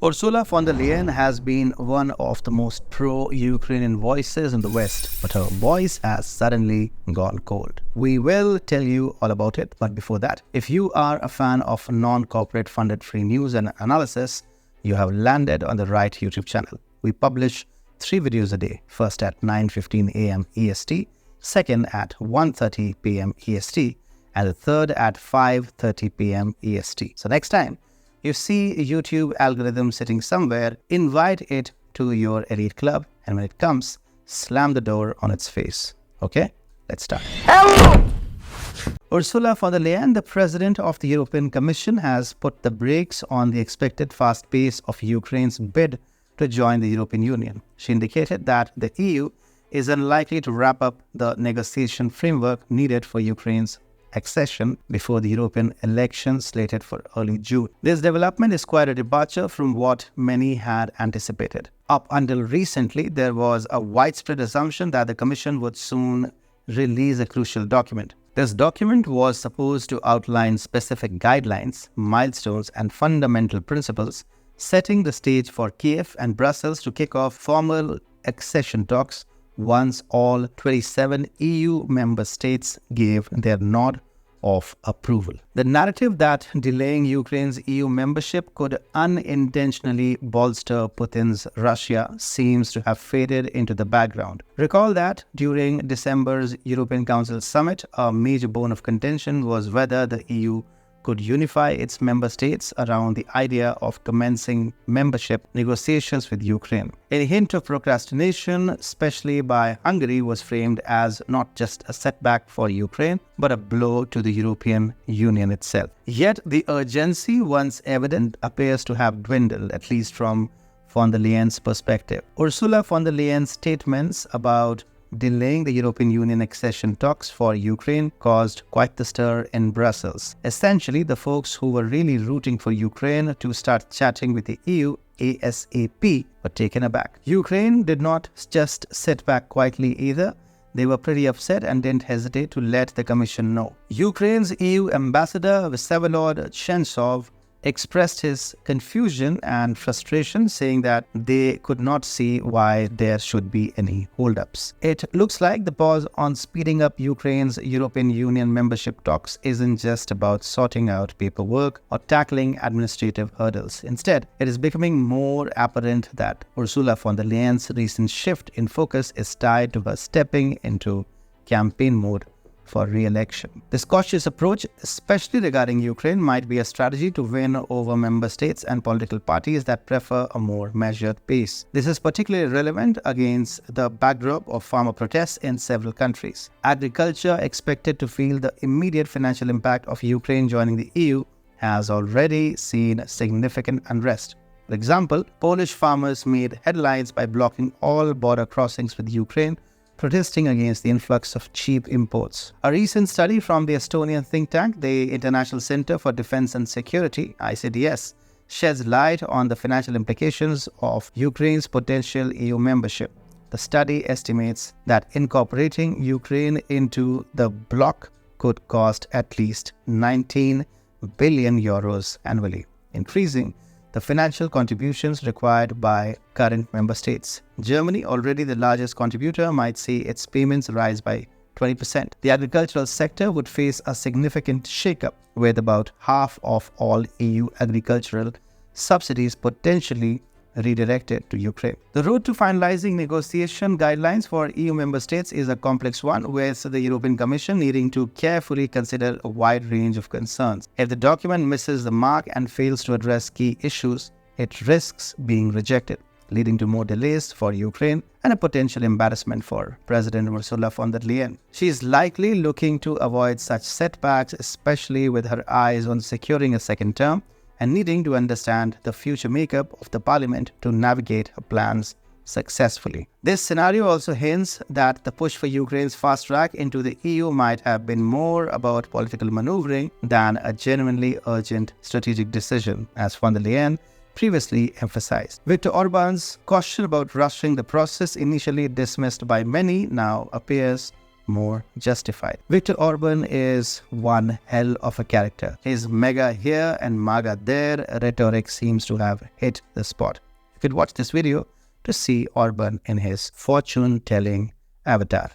Ursula von der Leyen has been one of the most pro-Ukrainian voices in the West, but her voice has suddenly gone cold. We will tell you all about it, but before that, if you are a fan of non-corporate funded free news and analysis, you have landed on the right YouTube channel. We publish 3 videos a day, first at 9:15 a.m. EST, second at 1:30 p.m. EST, and the third at 5:30 p.m. EST. So next time you see YouTube algorithm sitting somewhere, invite it to your elite club, and when it comes, slam the door on its face. Okay, let's start. Ursula von der Leyen, the president of the European Commission, has put the brakes on the expected fast pace of Ukraine's bid to join the European Union. She indicated that the EU is unlikely to wrap up the negotiation framework needed for Ukraine's accession before the European elections slated for early June. This development is quite a departure from what many had anticipated. Up until recently, there was a widespread assumption that the Commission would soon release a crucial document. This document was supposed to outline specific guidelines, milestones, and fundamental principles, setting the stage for Kyiv and Brussels to kick off formal accession talks once all 27 EU member states gave their nod of approval. The narrative that delaying Ukraine's EU membership could unintentionally bolster Putin's Russia seems to have faded into the background. Recall that during December's European Council summit, a major bone of contention was whether the EU could unify its member states around the idea of commencing membership negotiations with Ukraine. A hint of procrastination, especially by Hungary, was framed as not just a setback for Ukraine, but a blow to the European Union itself. Yet the urgency, once evident, appears to have dwindled, at least from von der Leyen's perspective. Ursula von der Leyen's statements about delaying the European Union accession talks for Ukraine caused quite the stir in Brussels. Essentially, the folks who were really rooting for Ukraine to start chatting with the EU ASAP were taken aback. Ukraine did not just sit back quietly either. They were pretty upset and didn't hesitate to let the Commission know. Ukraine's EU ambassador, Vsevolod Shensov, expressed his confusion and frustration, saying that they could not see why there should be any holdups. It looks like the pause on speeding up Ukraine's European Union membership talks isn't just about sorting out paperwork or tackling administrative hurdles. Instead, it is becoming more apparent that Ursula von der Leyen's recent shift in focus is tied to her stepping into campaign mode for re-election. This cautious approach, especially regarding Ukraine, might be a strategy to win over member states and political parties that prefer a more measured pace. This is particularly relevant against the backdrop of farmer protests in several countries. Agriculture, expected to feel the immediate financial impact of Ukraine joining the EU, has already seen significant unrest. For example, Polish farmers made headlines by blocking all border crossings with Ukraine, protesting against the influx of cheap imports. A recent study from the Estonian think tank, the International Center for Defense and Security, ICDS, sheds light on the financial implications of Ukraine's potential EU membership. The study estimates that incorporating Ukraine into the bloc could cost at least 19 billion euros annually, increasing the financial contributions required by current member states. Germany, already the largest contributor, might see its payments rise by 20%. The agricultural sector would face a significant shakeup, with about half of all EU agricultural subsidies potentially redirected to Ukraine. The road to finalizing negotiation guidelines for EU member states is a complex one, with the European Commission needing to carefully consider a wide range of concerns. If the document misses the mark and fails to address key issues, it risks being rejected, leading to more delays for Ukraine and a potential embarrassment for President Ursula von der Leyen. She is likely looking to avoid such setbacks, especially with her eyes on securing a second term and needing to understand the future makeup of the parliament to navigate her plans successfully. This scenario also hints that the push for Ukraine's fast track into the EU might have been more about political maneuvering than a genuinely urgent strategic decision, as von der Leyen previously emphasized. Viktor Orban's caution about rushing the process, initially dismissed by many, now appears more justified. Viktor Orban is one hell of a character. His mega here and maga there rhetoric seems to have hit the spot. You could watch this video to see Orban in his fortune-telling avatar.